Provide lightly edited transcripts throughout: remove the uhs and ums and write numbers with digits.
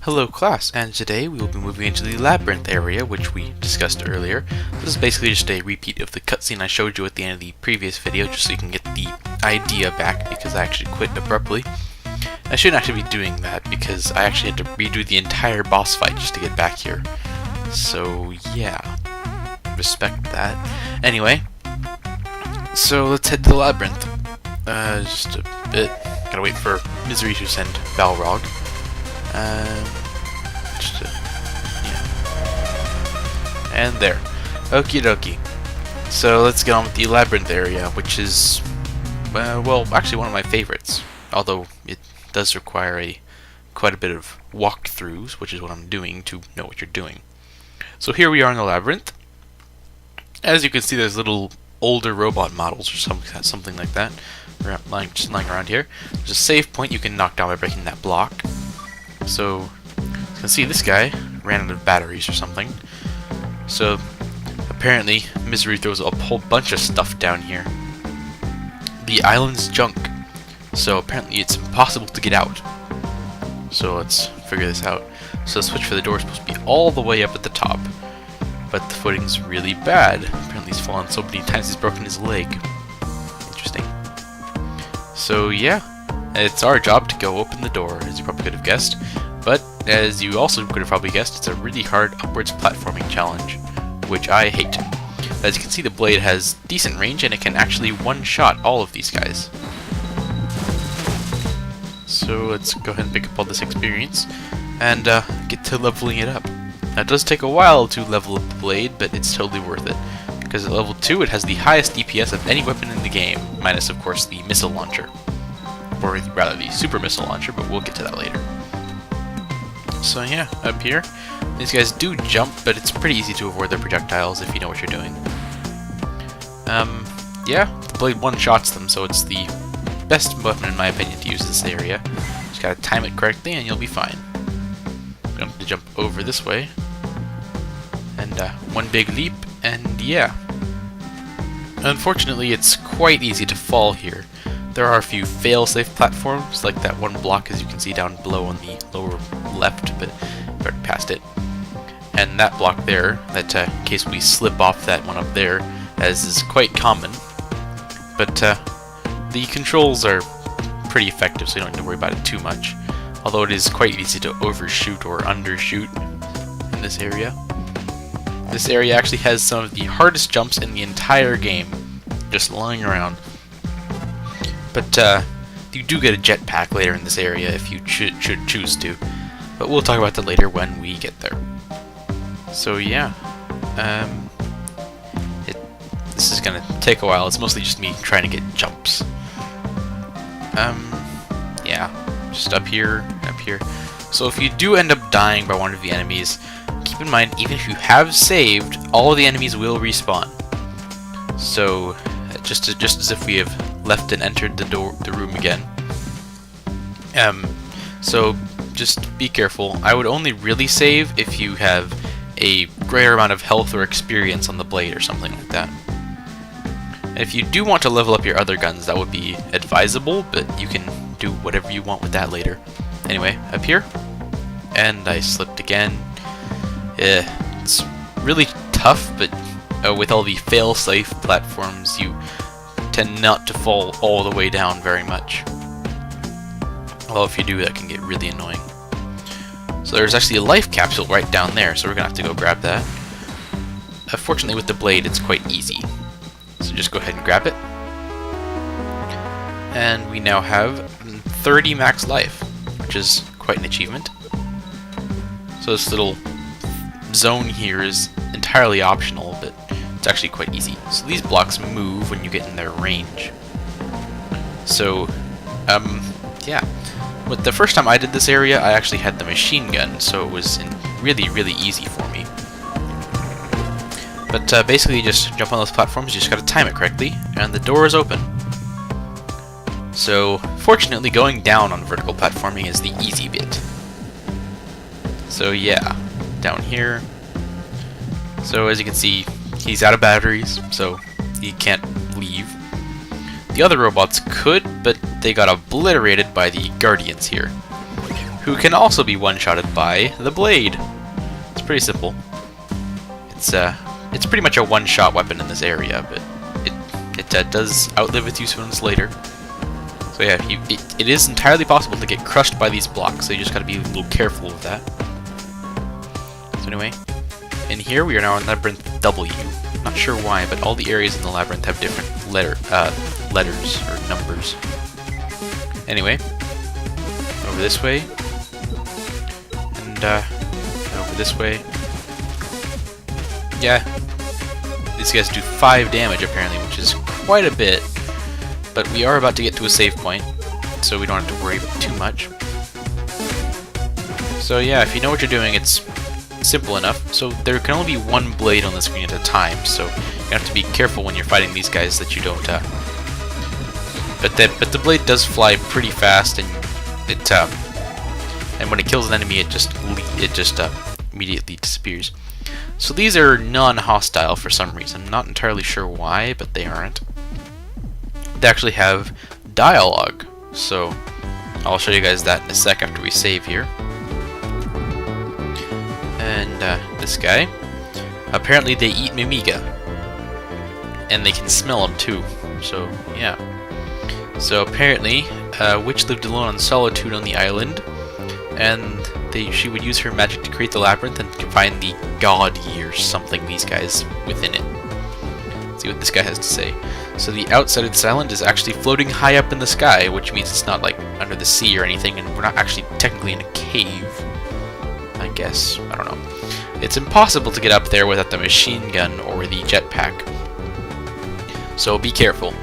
Hello class, and today we will be moving into the Labyrinth area, which we discussed earlier. This is basically just a repeat of the cutscene I showed you at the end of the previous video, just so you can get the idea back, because I actually quit abruptly. I shouldn't actually be doing that, because I actually had to redo the entire boss fight just to get back here. So yeah, respect that. Anyway, so let's head to the Labyrinth. Just a bit. Gotta wait for Misery to send Balrog. And there. Okie dokie. So let's get on with the Labyrinth area, which is, well, actually one of my favorites. Although it does require quite a bit of walkthroughs, which is what I'm doing to know what you're doing. So here we are in the Labyrinth. As you can see, there's little older robot models or something like that, just lying around here. There's a save point you can knock down by breaking that block. So, you can see this guy ran out of batteries or something. So, apparently, Misery throws a whole bunch of stuff down here. The island's junk. So, apparently it's impossible to get out. So, let's figure this out. So, the switch for the door is supposed to be all the way up at the top. But the footing's really bad. Apparently he's fallen so many times he's broken his leg. Interesting. So, yeah. It's our job to go open the door, as you probably could have guessed. But, as you also could have probably guessed, it's a really hard upwards platforming challenge, which I hate. As you can see, the blade has decent range, and it can actually one-shot all of these guys. So, let's go ahead and pick up all this experience, and get to leveling it up. Now, it does take a while to level up the blade, but it's totally worth it. Because at level 2, it has the highest DPS of any weapon in the game, minus, of course, the missile launcher. Or rather the super missile launcher, but we'll get to that later. So yeah, up here, these guys do jump, but it's pretty easy to avoid their projectiles if you know what you're doing. Yeah, the blade one-shots them, so it's the best weapon in my opinion to use in this area. Just gotta time it correctly and you'll be fine. I'm going to jump over this way. And one big leap, and yeah. Unfortunately, it's quite easy to fall here. There are a few fail-safe platforms, like that one block as you can see down below on the lower left, but I've already passed it. And that block there, that in case we slip off that one up there, as is quite common. But the controls are pretty effective, so you don't need to worry about it too much. Although it is quite easy to overshoot or undershoot in this area. This area actually has some of the hardest jumps in the entire game, just lying around. But you do get a jetpack later in this area if you should choose to. But we'll talk about that later when we get there. So yeah, this is gonna take a while. It's mostly just me trying to get jumps. Yeah, just up here, up here. So if you do end up dying by one of the enemies, keep in mind, even if you have saved, all of the enemies will respawn. So just as if we have left and entered the room again. So just be careful. I would only really save if you have a greater amount of health or experience on the blade or something like that. And if you do want to level up your other guns, that would be advisable, but you can do whatever you want with that later. Anyway, up here, and I slipped again. It's really tough, but with all the fail-safe platforms, you tend not to fall all the way down very much. Although if you do, that can get really annoying. So there's actually a life capsule right down there, so we're gonna have to go grab that. Fortunately with the blade, it's quite easy. So just go ahead and grab it. And we now have 30 max life, which is quite an achievement. So this little zone here is entirely optional, but it's actually quite easy. So these blocks move when you get in their range. So, yeah. But the first time I did this area, I actually had the machine gun, so it was really, really easy for me. But basically, you just jump on those platforms, you just gotta time it correctly, and the door is open. So, fortunately, going down on vertical platforming is the easy bit. So yeah, down here. So as you can see, he's out of batteries, so he can't leave. The other robots could, but they got obliterated by the Guardians here. who can also be one-shotted by the blade. It's pretty simple. It's pretty much a one-shot weapon in this area, but it does outlive its usefulness later. So yeah, it is entirely possible to get crushed by these blocks, so you just gotta be a little careful with that. So anyway, in here we are now in Labyrinth W. Not sure why, but all the areas in the Labyrinth have different letters or numbers. Anyway, over this way, and over this way. Yeah, these guys do 5 damage apparently, which is quite a bit, but we are about to get to a save point, so we don't have to worry too much. So yeah, if you know what you're doing, it's simple enough. So there can only be one blade on the screen at a time, so you have to be careful when you're fighting these guys that you don't but the blade does fly pretty fast, and and when it kills an enemy, it just immediately disappears. So these are non-hostile for some reason. Not entirely sure why, but they aren't. They actually have dialogue, so I'll show you guys that in a sec after we save here. And this guy, apparently they eat Mimiga, and they can smell them too. So yeah. So apparently, witch lived alone in solitude on the island, and she would use her magic to create the labyrinth and to find the god or something, these guys within it. Let's see what this guy has to say. So the outside of this island is actually floating high up in the sky, which means it's not like under the sea or anything, and we're not actually technically in a cave, I guess. I don't know. It's impossible to get up there without the machine gun or the jetpack, so be careful.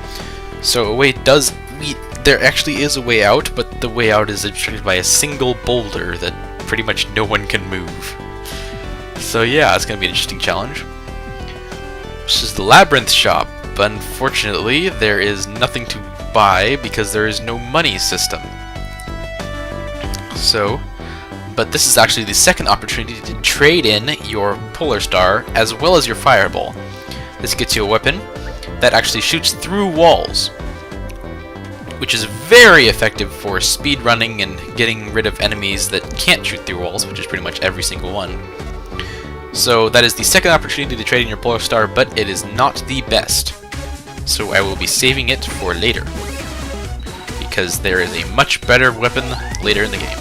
So a way there actually is a way out, but the way out is obstructed by a single boulder that pretty much no one can move. So yeah, it's going to be an interesting challenge. This is the Labyrinth shop. Unfortunately, there is nothing to buy because there is no money system. So, but this is actually the second opportunity to trade in your Polar Star as well as your Fireball. This gets you a weapon that actually shoots through walls, which is very effective for speed running and getting rid of enemies that can't shoot through walls, which is pretty much every single one. So that is the second opportunity to trade in your Polar Star, but it is not the best. So I will be saving it for later, because there is a much better weapon later in the game.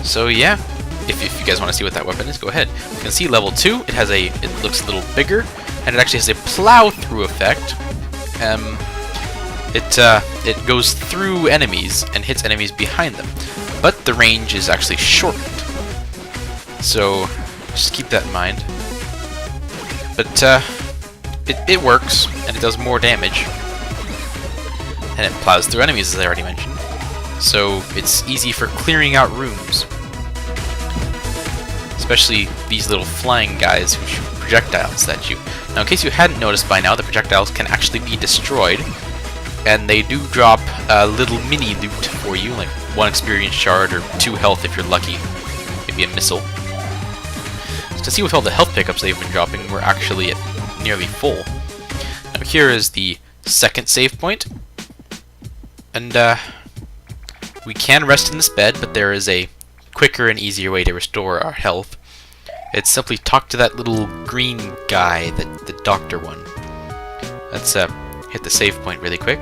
So yeah, if you guys want to see what that weapon is, go ahead. You can see level 2, it looks a little bigger, and it actually has a plow through effect. It goes through enemies and hits enemies behind them, but the range is actually shortened. So just keep that in mind. But it works, and it does more damage, and it plows through enemies, as I already mentioned. So it's easy for clearing out rooms, especially these little flying guys who shoot projectiles at you. Now, in case you hadn't noticed by now, the projectiles can actually be destroyed, and they do drop a little mini loot for you, like 1 experience shard or 2 health if you're lucky, maybe a missile. So to see with all the health pickups they've been dropping, we're actually at nearly full. Now here is the second save point, and we can rest in this bed, but there is a quicker and easier way to restore our health. It's simply talk to that little green guy, the doctor one. Let's hit the save point really quick.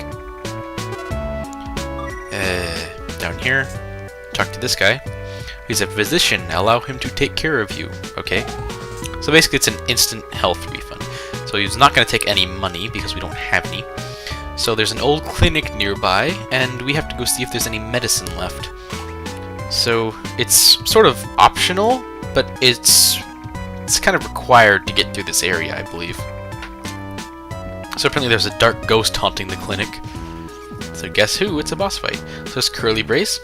Down here, talk to this guy. He's a physician. Allow him to take care of you. Okay. So basically, it's an instant health refund. So he's not going to take any money because we don't have any. So there's an old clinic nearby, and we have to go see if there's any medicine left. So it's sort of optional, but it's kind of required to get through this area, I believe. So apparently there's a dark ghost haunting the clinic. So guess who? It's a boss fight. So it's Curly Brace.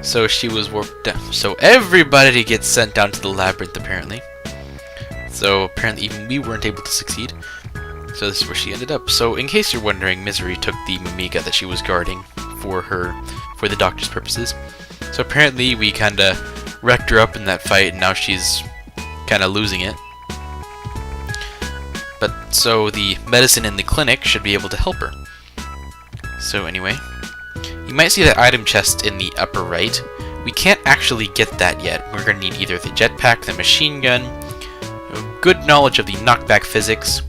So she was warped down. So everybody gets sent down to the labyrinth, apparently. So apparently even we weren't able to succeed. So this is where she ended up. So in case you're wondering, Misery took the Mimiga that she was guarding for the doctor's purposes. So apparently we kinda wrecked her up in that fight, and now she's kinda losing it. But so the medicine in the clinic should be able to help her. So anyway, you You might see that item chest in the upper right. We can't actually get that yet. We're going to need either the jetpack, the machine gun, good knowledge of the knockback physics,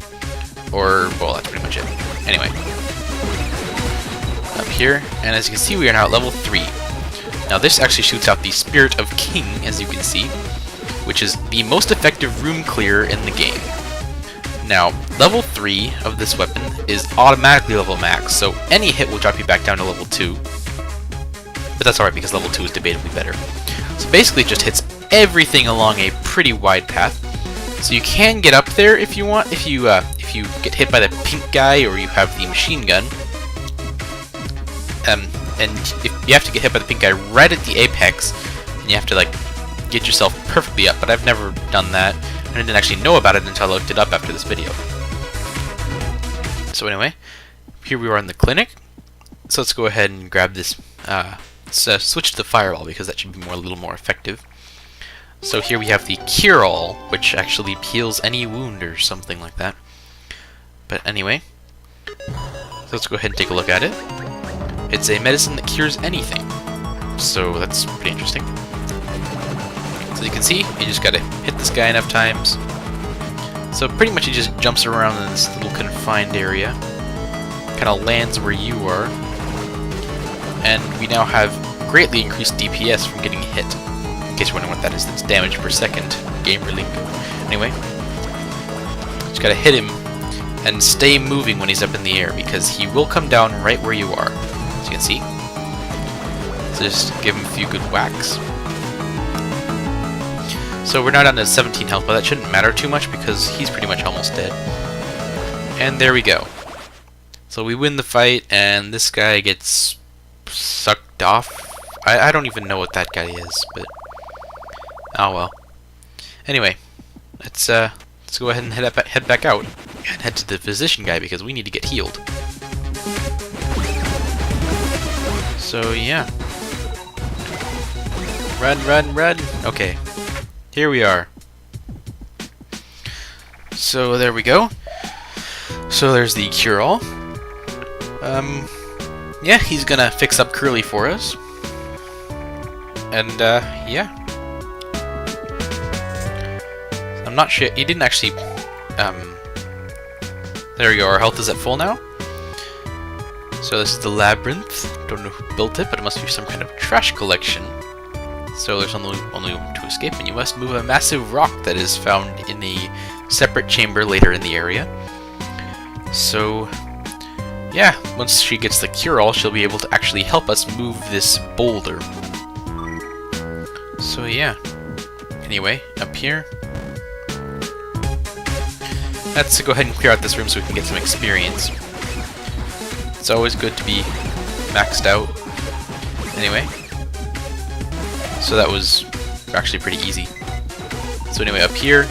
or, well, that's pretty much it. Anyway. Up here, and as you can see, we are now at level 3. Now this actually shoots out the Spirit of King, as you can see, which is the most effective room clear in the game. Now, level 3 of this weapon is automatically level max, so any hit will drop you back down to level 2. But that's alright, because level 2 is debatably better. So basically it just hits everything along a pretty wide path. So you can get up there if you want, if you get hit by the pink guy or you have the machine gun. And if you have to get hit by the pink guy right at the apex, and you have to like get yourself perfectly up, but I've never done that, and I didn't actually know about it until I looked it up after this video. So anyway, here we are in the clinic. So let's go ahead and grab this, switch to the fireball because that should be a little more effective. So here we have the cure-all, which actually heals any wound or something like that. But anyway, so let's go ahead and take a look at it. It's a medicine that cures anything, so that's pretty interesting. So you can see, you just gotta hit this guy enough times. So pretty much he just jumps around in this little confined area, kind of lands where you are, and we now have greatly increased DPS from getting hit. In case you're wondering what that is, that's damage per second, game relief. Anyway, just gotta hit him and stay moving when he's up in the air, because he will come down right where you are, as you can see. So just give him a few good whacks. So we're now down to 17 health, but that shouldn't matter too much because he's pretty much almost dead. And there we go. So we win the fight, and this guy gets sucked off. I don't even know what that guy is, but oh well. Anyway, let's go ahead and head back out and head to the physician guy because we need to get healed. So yeah, run! Okay, here we are. So there we go. So there's the cure-all. Yeah, he's gonna fix up Curly for us. And, yeah. I'm not sure, he didn't actually, there we go, our health is at full now. So this is the Labyrinth. Don't know who built it, but it must be some kind of trash collection. So there's only one to escape, and you must move a massive rock that is found in a separate chamber later in the area. So, yeah, once she gets the cure-all, she'll be able to actually help us move this boulder. So yeah, anyway, up here. Let's go ahead and clear out this room so we can get some experience. It's always good to be maxed out. Anyway, so that was actually pretty easy. So anyway, up here,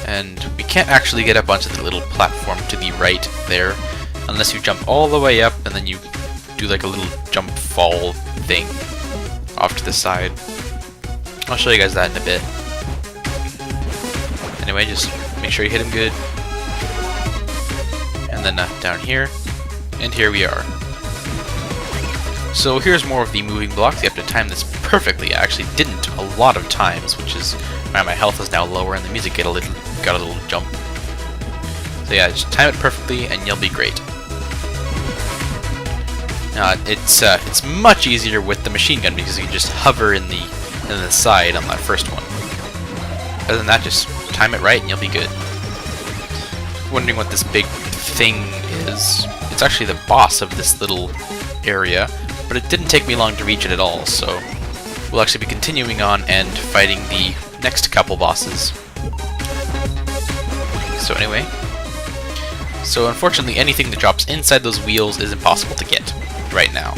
and we can't actually get up onto the little platform to the right there, unless you jump all the way up and then you do like a little jump fall thing off to the side. I'll show you guys that in a bit. Anyway, just make sure you hit him good. And then down here, and here we are. So here's more of the moving blocks. You have to time this perfectly. I actually didn't a lot of times, which is why my health is now lower and the music got a little jump. So yeah, just time it perfectly and you'll be great. It's much easier with the machine gun because you can just hover in the side on that first one. Other than that, just time it right and you'll be good. Wondering what this big thing is? It's actually the boss of this little area, but it didn't take me long to reach it at all, so we'll actually be continuing on and fighting the next couple bosses. So anyway, so unfortunately anything that drops inside those wheels is impossible to get right now.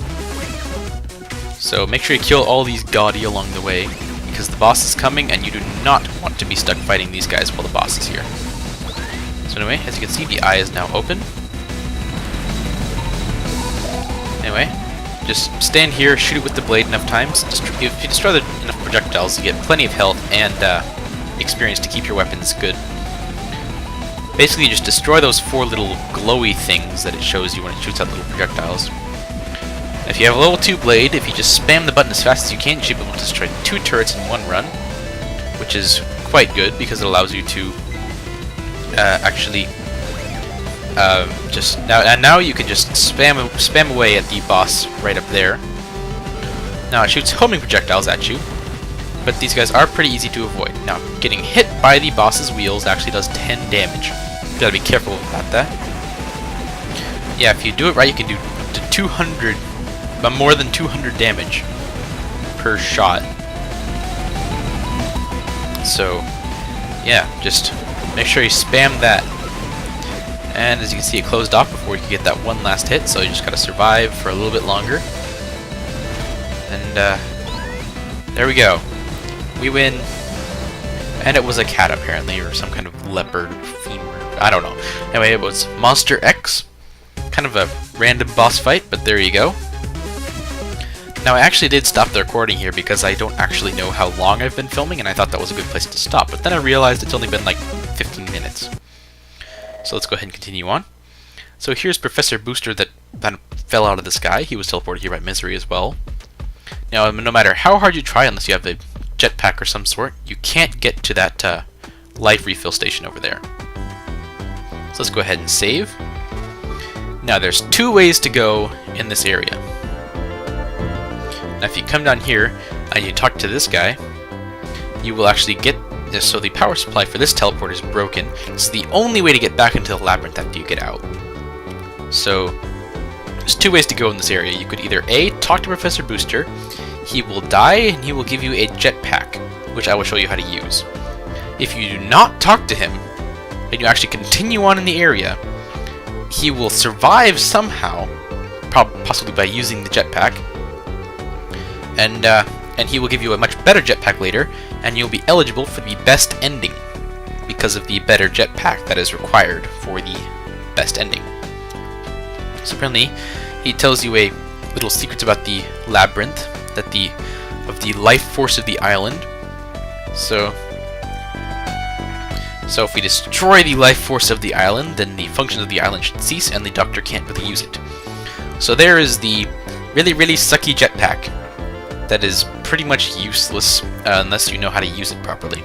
So make sure you kill all these gaudy along the way, because the boss is coming and you do not want to be stuck fighting these guys while the boss is here. So anyway, as you can see, the eye is now open. Anyway, just stand here, shoot it with the blade enough times. If you destroy enough projectiles, you get plenty of health and experience to keep your weapons good. Basically, you just destroy those 4 little glowy things that it shows you when it shoots out little projectiles. If you have a level 2 blade, if you just spam the button as fast as you can, you should be able to destroy 2 turrets in one run, which is quite good because it allows you to actually just now you can just spam away at the boss right up there. Now it shoots homing projectiles at you, but these guys are pretty easy to avoid. Now getting hit by the boss's wheels actually does 10 damage. You gotta be careful about that. Yeah, if you do it right, you can do up to 200, more than 200 damage per shot. So yeah, just make sure you spam that. And as you can see, it closed off before you could get that one last hit, so you just gotta survive for a little bit longer. And there we go. We win. And it was a cat apparently, or some kind of leopard femur. I don't know. Anyway, it was Monster X. Kind of a random boss fight, but there you go. Now I actually did stop the recording here because I don't actually know how long I've been filming, and I thought that was a good place to stop. But then I realized it's only been like 15 minutes. So let's go ahead and continue on. So here's Professor Booster that kind of fell out of the sky. He was teleported here by Misery as well. Now, no matter how hard you try, unless you have a jetpack or some sort, you can't get to that life refill station over there. So let's go ahead and save. Now there's 2 ways to go in this area. Now if you come down here and you talk to this guy, you will actually get this. So the power supply for this teleport is broken. It's the only way to get back into the labyrinth after you get out. So there's 2 ways to go in this area. You could either A, talk to Professor Booster, he will die and he will give you a jetpack, which I will show you how to use. If you do not talk to him, and you actually continue on in the area, he will survive somehow, possibly by using the jetpack, and he will give you a much better jetpack later, and you'll be eligible for the best ending because of the better jetpack that is required for the best ending. So apparently, he tells you a little secrets about the labyrinth, that of the life force of the island. So if we destroy the life force of the island, then the functions of the island should cease, and the Doctor can't really use it. So there is the really, really sucky jetpack that is pretty much useless unless you know how to use it properly.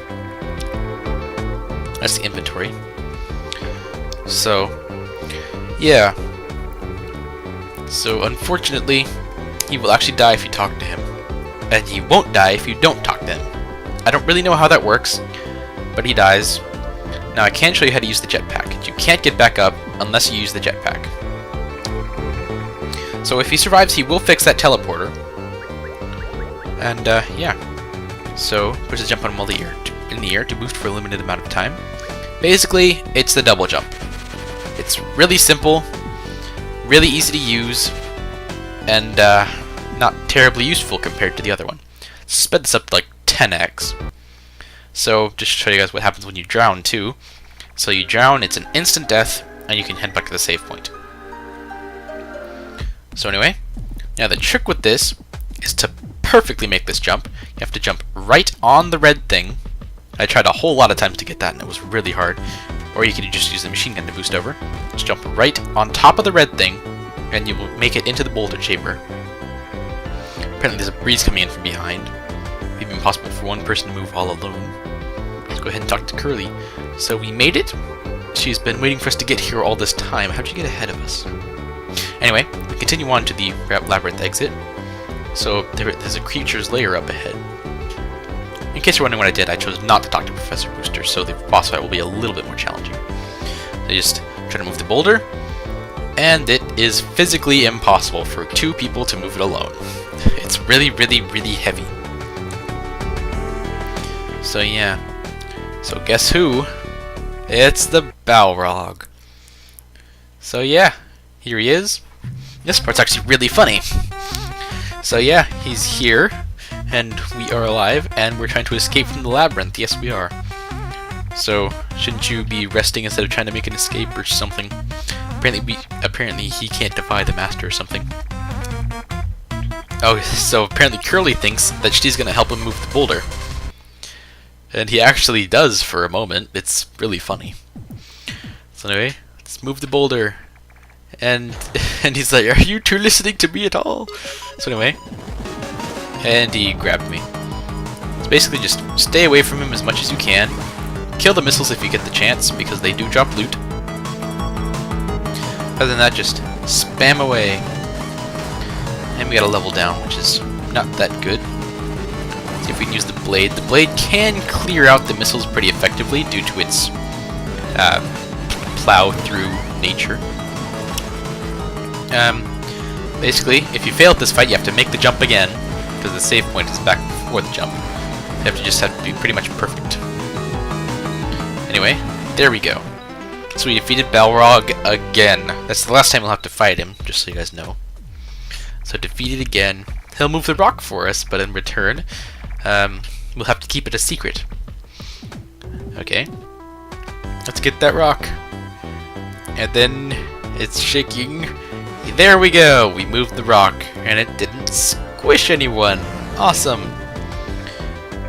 That's the inventory. So, yeah. So unfortunately, he will actually die if you talk to him. And he won't die if you don't talk to him. I don't really know how that works, but he dies. Now I can show you how to use the jetpack. You can't get back up unless you use the jetpack. So if he survives, he will fix that teleporter. And yeah. So push the jump on while in the air to boost for a limited amount of time. Basically, it's the double jump. It's really simple, really easy to use, and not terribly useful compared to the other one. Sped this up to like 10x. So just to show you guys what happens when you drown too. So you drown, it's an instant death, and you can head back to the save point. So anyway, now the trick with this is to perfectly make this jump. You have to jump right on the red thing. I tried a whole lot of times to get that, and it was really hard. Or you can just use the machine gun to boost over. Just jump right on top of the red thing, and you will make it into the boulder chamber. Apparently there's a breeze coming in from behind. It'd be impossible for one person to move all alone. Let's go ahead and talk to Curly. So we made it. She's been waiting for us to get here all this time. How'd you get ahead of us? Anyway, we continue on to the labyrinth exit. So there's a creature's lair up ahead. In case you're wondering what I did, I chose not to talk to Professor Booster, so the boss fight will be a little bit more challenging. I just try to move the boulder, and it is physically impossible for 2 people to move it alone. It's really, really, really heavy. So yeah. So guess who? It's the Balrog. So yeah, here he is. This part's actually really funny. So yeah, he's here, and we are alive, and we're trying to escape from the labyrinth. Yes, we are. So shouldn't you be resting instead of trying to make an escape or something? Apparently he can't defy the master or something. Oh, so apparently Curly thinks that she's gonna help him move the boulder. And he actually does for a moment. It's really funny. So anyway, let's move the boulder. And and he's like, "Are you two listening to me at all?" So anyway, and he grabbed me. So basically, just stay away from him as much as you can. Kill the missiles if you get the chance, because they do drop loot. Other than that, just spam away. And we got a level down, which is not that good. See if we can use the blade. The blade can clear out the missiles pretty effectively due to its plow through nature. Basically, if you fail at this fight, you have to make the jump again, because the save point is back before the jump. You have to be pretty much perfect. Anyway, there we go. So we defeated Balrog again. That's the last time we'll have to fight him, just so you guys know. So defeated again. He'll move the rock for us, but in return, we'll have to keep it a secret. Okay. Let's get that rock. And then it's shaking. There we go! We moved the rock, and it didn't squish anyone. Awesome!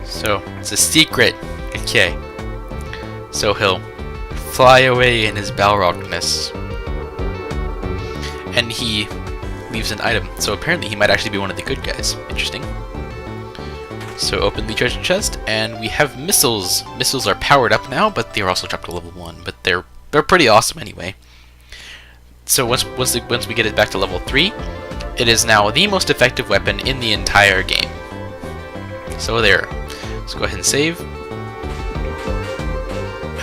So, it's a secret. Okay. So he'll fly away in his Balrogness. And he leaves an item. So apparently he might actually be one of the good guys. Interesting. So open the treasure chest, and we have missiles. Missiles are powered up now, but they're also dropped to level 1. But they're pretty awesome anyway. So once we get it back to level 3, it is now the most effective weapon in the entire game. So there. Let's go ahead and save.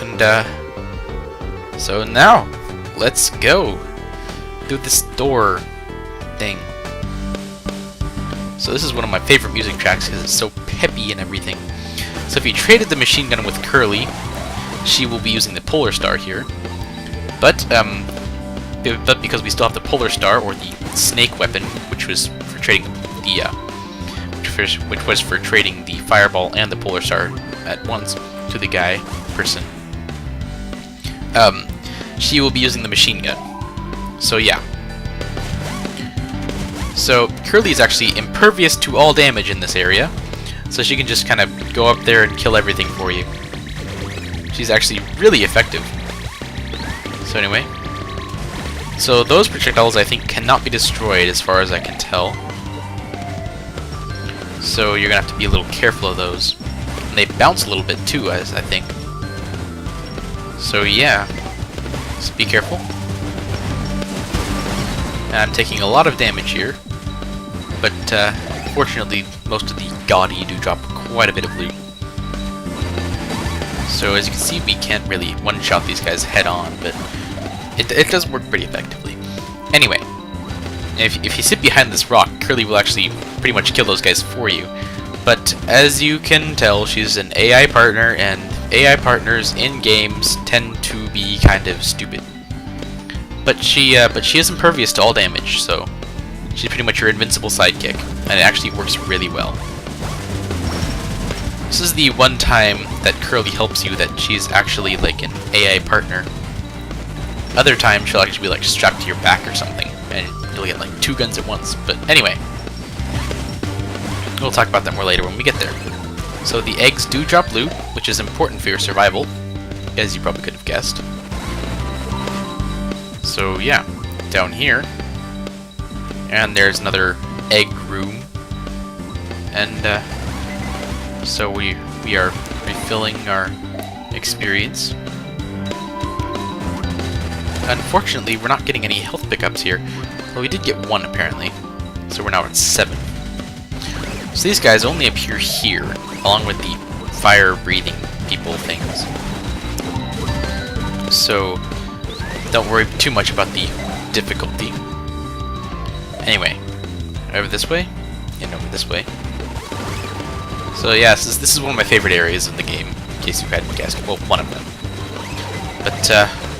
And so now, let's go through this door thing. So this is one of my favorite music tracks because it's so peppy and everything. So if you traded the machine gun with Curly, she will be using the Polar Star here. But because we still have the Polar Star, or the Snake weapon, which was for trading the which was for trading the Fireball and the Polar Star at once to the person. She will be using the machine gun. So yeah. So Curly is actually impervious to all damage in this area, so she can just kind of go up there and kill everything for you. She's actually really effective. So anyway, so those projectiles I think cannot be destroyed as far as I can tell. So you're gonna have to be a little careful of those. And they bounce a little bit too, as I think. So yeah, just be careful. I'm taking a lot of damage here, but fortunately most of the gaudy do drop quite a bit of loot. So as you can see, we can't really one-shot these guys head-on, but it does work pretty effectively. Anyway, if you sit behind this rock, Curly will actually pretty much kill those guys for you. But as you can tell, she's an AI partner, and AI partners in games tend to be kind of stupid. But she is impervious to all damage, so she's pretty much your invincible sidekick, and it actually works really well. This is the one time that Curly helps you that she's actually like an AI partner. Other times she'll actually be like strapped to your back or something, and you'll get like 2 guns at once. But anyway, we'll talk about that more later when we get there. So the eggs do drop loot, which is important for your survival, as you probably could have guessed. So yeah, down here, and there's another egg room, and so we are refilling our experience. Unfortunately, we're not getting any health pickups here. Well, we did get 1 apparently, so we're now at 7. So these guys only appear here, along with the fire-breathing people things. So don't worry too much about the difficulty. Anyway, over this way, and over this way. So yeah, this is one of my favorite areas in the game, in case you hadn't guessed. Well, one of them. But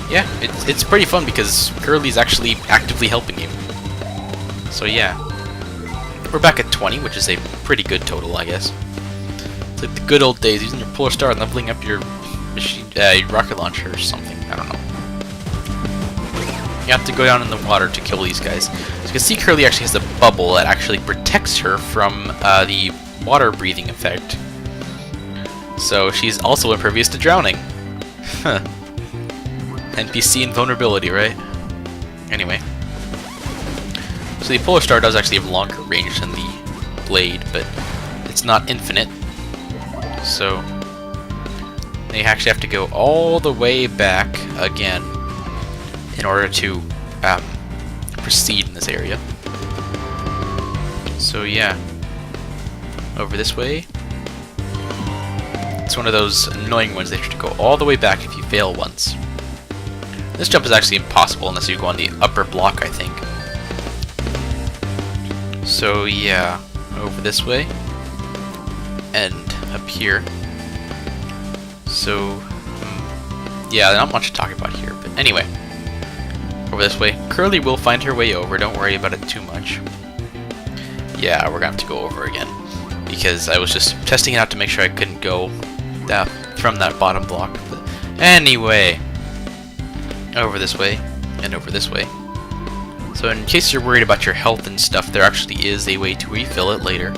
yeah, it's pretty fun because Curly's actually actively helping you. So yeah, we're back at 20, which is a pretty good total, I guess. It's like the good old days, using your Polar Star and leveling up your machine, rocket launcher or something. I don't know. You have to go down in the water to kill these guys. So you can see Curly actually has a bubble that actually protects her from the water breathing effect. So she's also impervious to drowning. Huh. NPC invulnerability, right? Anyway. So the Polar Star does actually have longer range than the blade, but it's not infinite. So they actually have to go all the way back again in order to proceed in this area. So yeah, over this way. It's one of those annoying ones that you have to go all the way back if you fail once. This jump is actually impossible unless you go on the upper block, I think. So yeah, over this way and up here. So yeah, not much to talk about here, but anyway, over this way. Curly will find her way over, don't worry about it too much. Yeah, we're gonna have to go over again because I was just testing it out to make sure I couldn't go from that bottom block. But anyway, over this way and over this way. So in case you're worried about your health and stuff, there actually is a way to refill it later.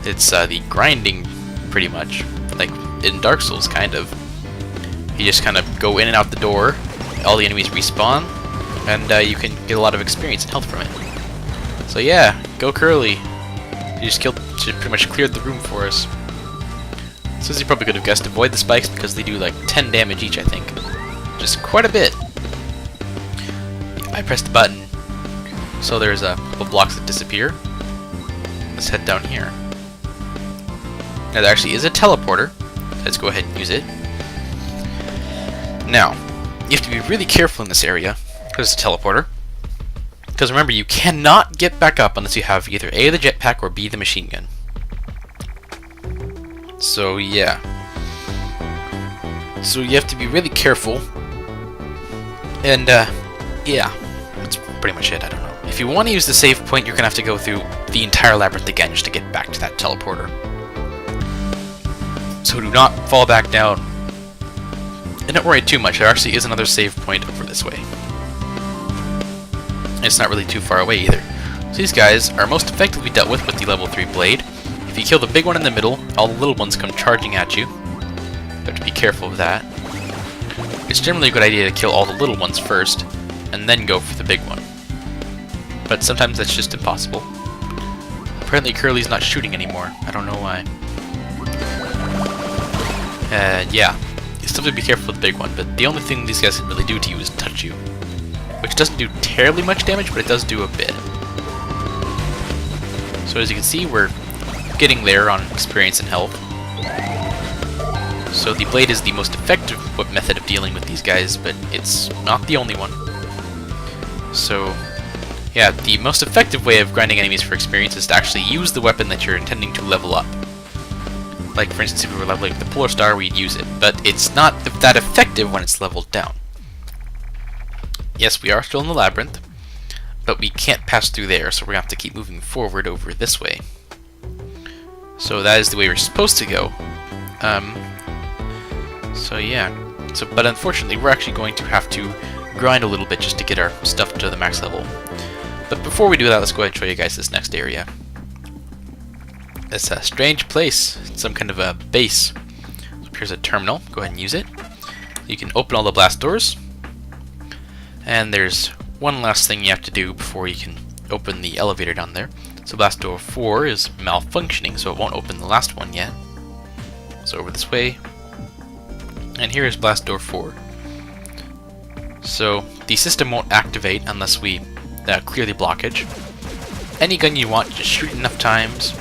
It's the grinding, pretty much, like in Dark Souls, kind of. You just kind of go in and out the door, all the enemies respawn, and you can get a lot of experience and health from it. So yeah, go Curly. She pretty much cleared the room for us. So as you probably could have guessed, avoid the spikes because they do like 10 damage each, I think. Just quite a bit. I pressed the button, so there's a couple blocks that disappear. Let's head down here. Now there actually is a teleporter. Let's go ahead and use it. Now, you have to be really careful in this area because it's a teleporter. Because remember, you cannot get back up unless you have either A, the jetpack, or B, the machine gun. So yeah. So you have to be really careful. And yeah, that's pretty much it. I don't know. If you want to use the save point, you're gonna have to go through the entire labyrinth again just to get back to that teleporter. So do not fall back down. And don't worry too much. There actually is another save point over this way. It's not really too far away either. So these guys are most effectively dealt with the level 3 blade. If you kill the big one in the middle, all the little ones come charging at you. You have to be careful of that. It's generally a good idea to kill all the little ones first, and then go for the big one. But sometimes that's just impossible. Apparently Curly's not shooting anymore. I don't know why. Yeah. You still have to be careful with the big one, but the only thing these guys can really do to you is touch you. Which doesn't do terribly much damage, but it does do a bit. So as you can see, we're getting there on experience and health. So the blade is the most effective method of dealing with these guys, but it's not the only one. So yeah, the most effective way of grinding enemies for experience is to actually use the weapon that you're intending to level up. Like for instance, if we were leveling the Polar Star, we'd use it, but it's not that effective when it's leveled down. Yes, we are still in the labyrinth, but we can't pass through there, so we're going to have to keep moving forward over this way. So that is the way we're supposed to go. So yeah. But unfortunately, we're actually going to have to grind a little bit just to get our stuff to the max level. But before we do that, let's go ahead and show you guys this next area. It's a strange place. It's some kind of a base. So here's a terminal. Go ahead and use it. You can open all the blast doors. And there's one last thing you have to do before you can open the elevator down there. So blast door 4 is malfunctioning, so it won't open the last one yet. So over this way. And here is blast door 4. So the system won't activate unless we clear the blockage. Any gun you want, just shoot enough times,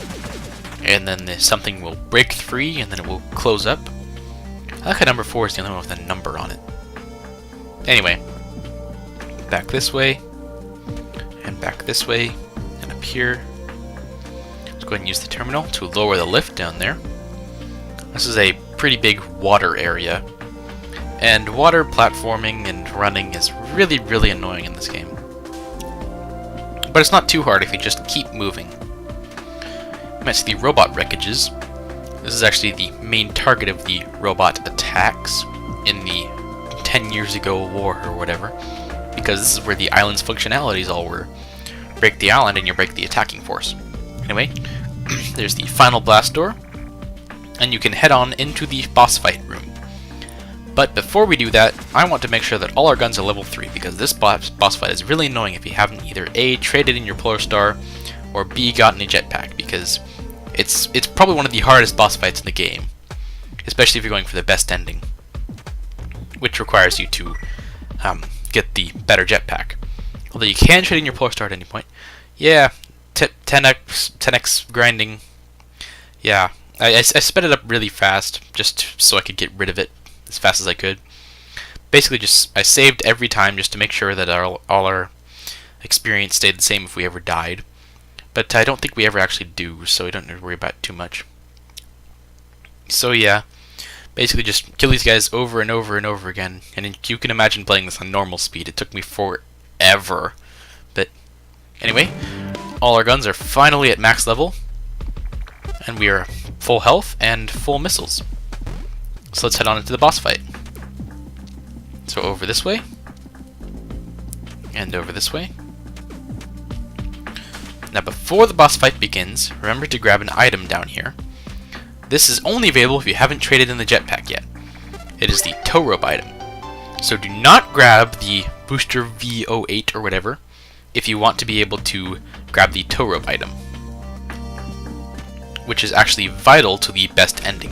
and then something will break free, and then it will close up. I like how number 4 is the only one with a number on it. Anyway, back this way, and back this way, and up here. Let's go ahead and use the terminal to lower the lift down there. This is a pretty big water area, and water platforming and running is really, really annoying in this game. But it's not too hard if you just keep moving. You might see the robot wreckages. This is actually the main target of the robot attacks in the 10 years ago war or whatever, because this is where the island's functionalities all were. Break the island and you break the attacking force. Anyway, there's the final blast door, and you can head on into the boss fight room. But before we do that, I want to make sure that all our guns are level 3, because this boss fight is really annoying if you haven't either A, traded in your Polar Star, or B, gotten a jetpack, because it's probably one of the hardest boss fights in the game, especially if you're going for the best ending, which requires you to get the better jetpack. Although you can trade in your Polar Star at any point. Yeah, 10x grinding. Yeah, I sped it up really fast just so I could get rid of it as fast as I could. Basically, I saved every time just to make sure that all our experience stayed the same if we ever died. But I don't think we ever actually do, so we don't need to worry about it too much. So yeah, basically just kill these guys over and over and over again. And you can imagine playing this on normal speed. It took me forever. But anyway, all our guns are finally at max level. And we are full health and full missiles. So let's head on into the boss fight. So over this way. And over this way. Now before the boss fight begins, remember to grab an item down here. This is only available if you haven't traded in the jetpack yet. It is the tow rope item. So do not grab the booster V08 or whatever if you want to be able to grab the tow rope item, which is actually vital to the best ending,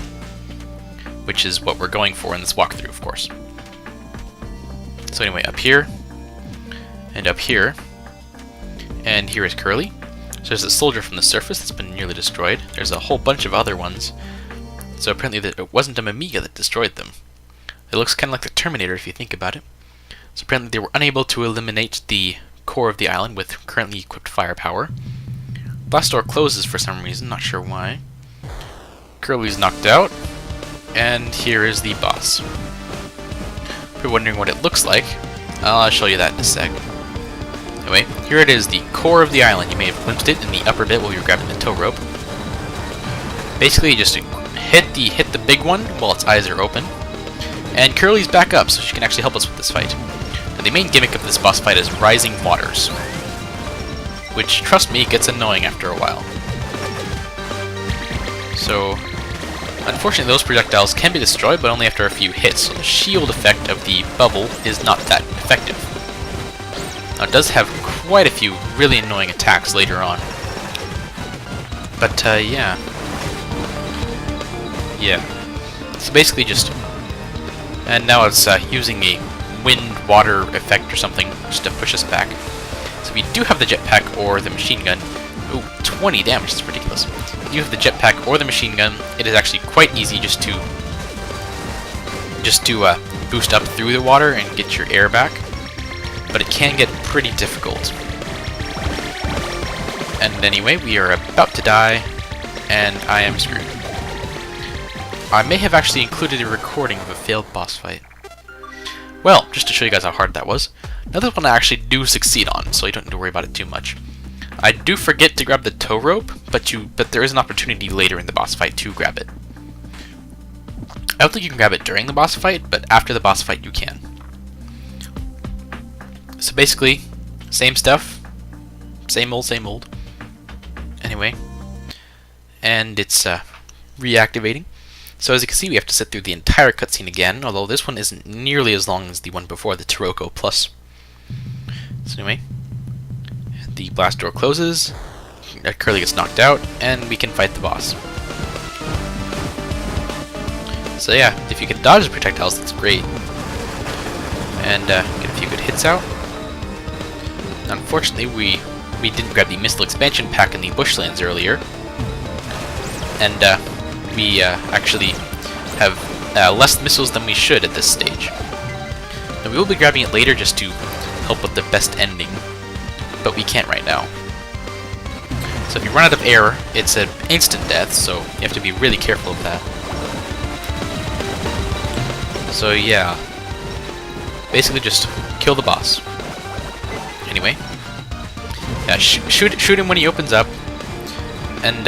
which is what we're going for in this walkthrough, of course. So anyway, up here, and up here, and here is Curly. So there's a soldier from the surface that's been nearly destroyed. There's a whole bunch of other ones. So apparently it wasn't a Mimiga that destroyed them. It looks kind of like the Terminator if you think about it. So apparently they were unable to eliminate the core of the island with currently equipped firepower. Blast door closes for some reason, not sure why. Curly's knocked out, and here is the boss. If you're wondering what it looks like, I'll show you that in a sec. Anyway, here it is, the core of the island. You may have glimpsed it in the upper bit while you were grabbing the tow rope. Basically, just hit the big one while its eyes are open, and Curly's back up, so she can actually help us with this fight. Now, the main gimmick of this boss fight is rising waters, which, trust me, gets annoying after a while. So, unfortunately, those projectiles can be destroyed, but only after a few hits, so the shield effect of the bubble is not that effective. Now, it does have quite a few really annoying attacks later on. But, yeah. Yeah. So basically just... And now it's using a wind-water effect or something just to push us back. So if you do have the jetpack or the machine gun... Ooh, 20 damage, that's ridiculous. If you have the jetpack or the machine gun, it is actually quite easy just to boost up through the water and get your air back. But it can get pretty difficult. And anyway, we are about to die, and I am screwed. I may have actually included a recording of a failed boss fight. Well, just to show you guys how hard that was, now this one I actually do succeed on, so you don't need to worry about it too much. I do forget to grab the tow rope, but there is an opportunity later in the boss fight to grab it. I don't think you can grab it during the boss fight, but after the boss fight you can. So basically, same stuff, same old. Anyway, and it's reactivating. So as you can see, we have to sit through the entire cutscene again, although this one isn't nearly as long as the one before, the Taroko Plus. So anyway, the blast door closes, Curly gets knocked out, and we can fight the boss. So yeah, if you can dodge the projectiles, that's great. And get a few good hits out. Unfortunately, we didn't grab the missile expansion pack in the bushlands earlier, and we actually have less missiles than we should at this stage. Now we will be grabbing it later just to help with the best ending, but we can't right now. So if you run out of air, it's an instant death, so you have to be really careful of that. So yeah, basically just kill the boss. Anyway, yeah, shoot him when he opens up, and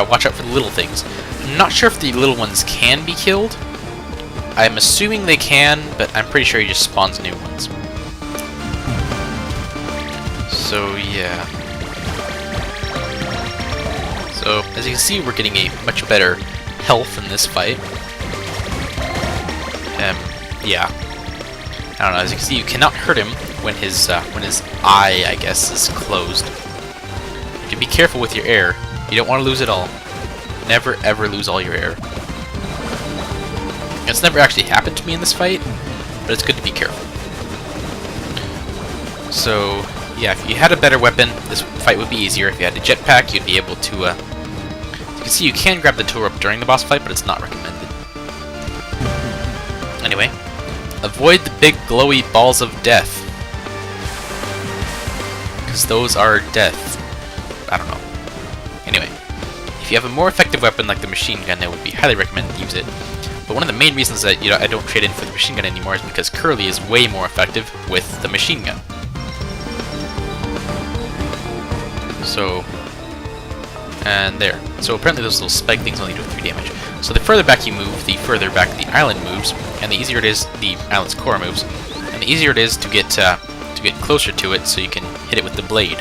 watch out for the little things. I'm not sure if the little ones can be killed. I'm assuming they can, but I'm pretty sure he just spawns new ones. So yeah. So as you can see, we're getting a much better health in this fight. Yeah. I don't know. As you can see, you cannot hurt him when his eye, I guess, is closed. You can be careful with your air. You don't want to lose it all. Never ever lose all your air. It's never actually happened to me in this fight, but it's good to be careful. So, yeah, if you had a better weapon, this fight would be easier. If you had a jetpack, you'd be able to, you can see you can grab the tow rope during the boss fight, but it's not recommended. Anyway, avoid the big glowy balls of death. Because those are death. I don't know. Anyway, if you have a more effective weapon like the machine gun, I would be highly recommended to use it. But one of the main reasons that I don't trade in for the machine gun anymore is because Curly is way more effective with the machine gun. So, and there. So apparently those little spike things only do 3 damage. So the further back you move, the further back the island moves, and the easier it is the island's core moves, and the easier it is to get closer to it so you can hit it with the blade.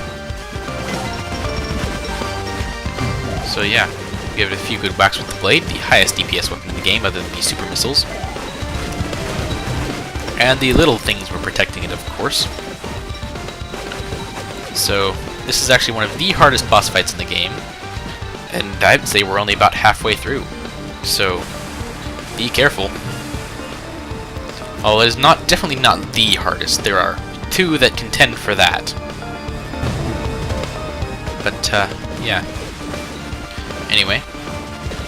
So yeah, give it a few good whacks with the blade, the highest DPS weapon in the game other than the super missiles. And the little things were protecting it, of course. So this is actually one of the hardest boss fights in the game, and I'd say we're only about halfway through. So be careful. Although it is definitely not the hardest. There are 2 that contend for that. But yeah. Anyway,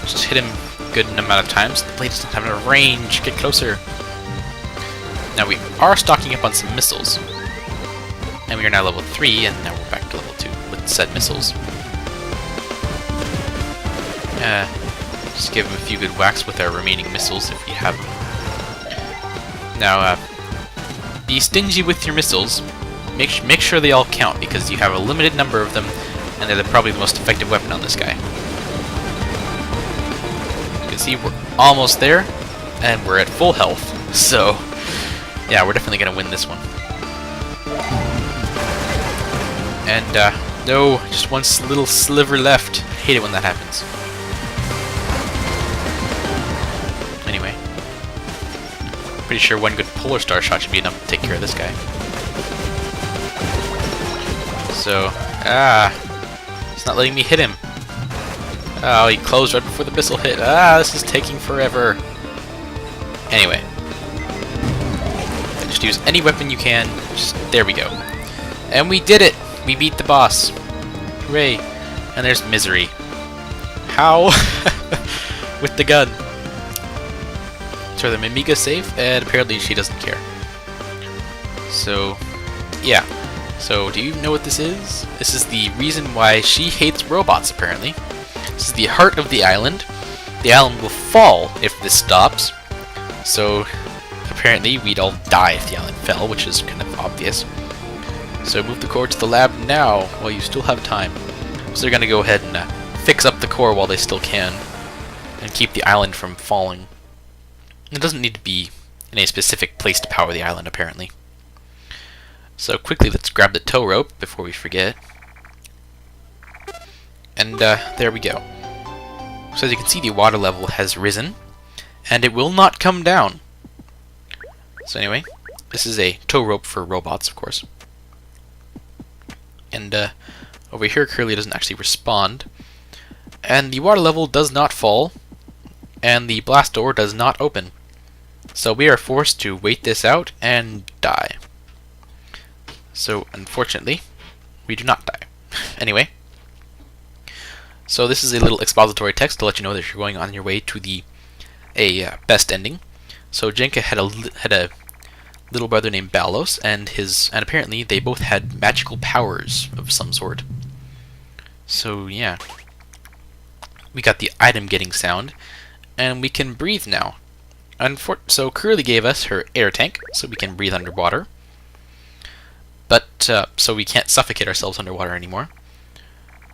just hit him a good amount of times. The blade doesn't have enough range. Get closer. Now we are stocking up on some missiles. And we are now level 3, and now we're back to level 2 with said missiles. Just give him a few good whacks with our remaining missiles if we have them. Now, be stingy with your missiles. Make sure they all count, because you have a limited number of them, and they're probably the most effective weapon on this guy. You can see we're almost there, and we're at full health. So, yeah, we're definitely going to win this one. And, no, just one little sliver left. I hate it when that happens. Anyway. Pretty sure one good Polar Star shot should be enough to take care of this guy. So, it's not letting me hit him. Oh, he closed right before the missile hit. This is taking forever. Anyway. Just use any weapon you can. There we go. And we did it! We beat the boss. Hooray. And there's Misery. How? With the gun. So the Mimiga's safe, and apparently she doesn't care. So, yeah. So, do you know what this is? This is the reason why she hates robots, apparently. This is the heart of the island. The island will fall if this stops. So, apparently we'd all die if the island fell, which is kind of obvious. So move the core to the lab now, while you still have time. So they're going to go ahead and fix up the core while they still can, and keep the island from falling. It doesn't need to be in a specific place to power the island, apparently. So quickly, let's grab the tow rope before we forget. And there we go. So as you can see, the water level has risen, and it will not come down. So anyway, this is a tow rope for robots, of course. And over here, Curly doesn't actually respond. And the water level does not fall, and the blast door does not open. So we are forced to wait this out and die. So unfortunately, we do not die. Anyway, so this is a little expository text to let you know that you're going on your way to the best ending. So Jenka had a little brother named Balos, and apparently they both had magical powers of some sort. So yeah, we got the item getting sound, and we can breathe now. So Curly gave us her air tank, so we can breathe underwater. But so we can't suffocate ourselves underwater anymore.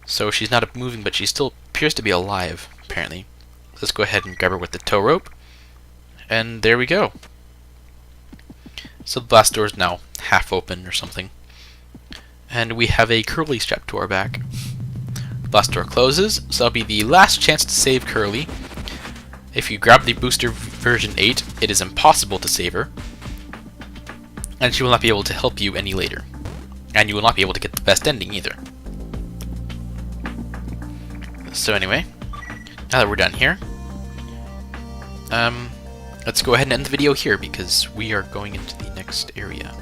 So she's not moving, but she still appears to be alive, apparently. Let's go ahead and grab her with the tow rope, and there we go. So the blast door is now half open or something. And we have a Curly strapped to our back. The blast door closes, so that'll be the last chance to save Curly. If you grab the booster version 8, it is impossible to save her, and she will not be able to help you any later. And you will not be able to get the best ending either. So anyway, now that we're done here, let's go ahead and end the video here because we are going into the next area.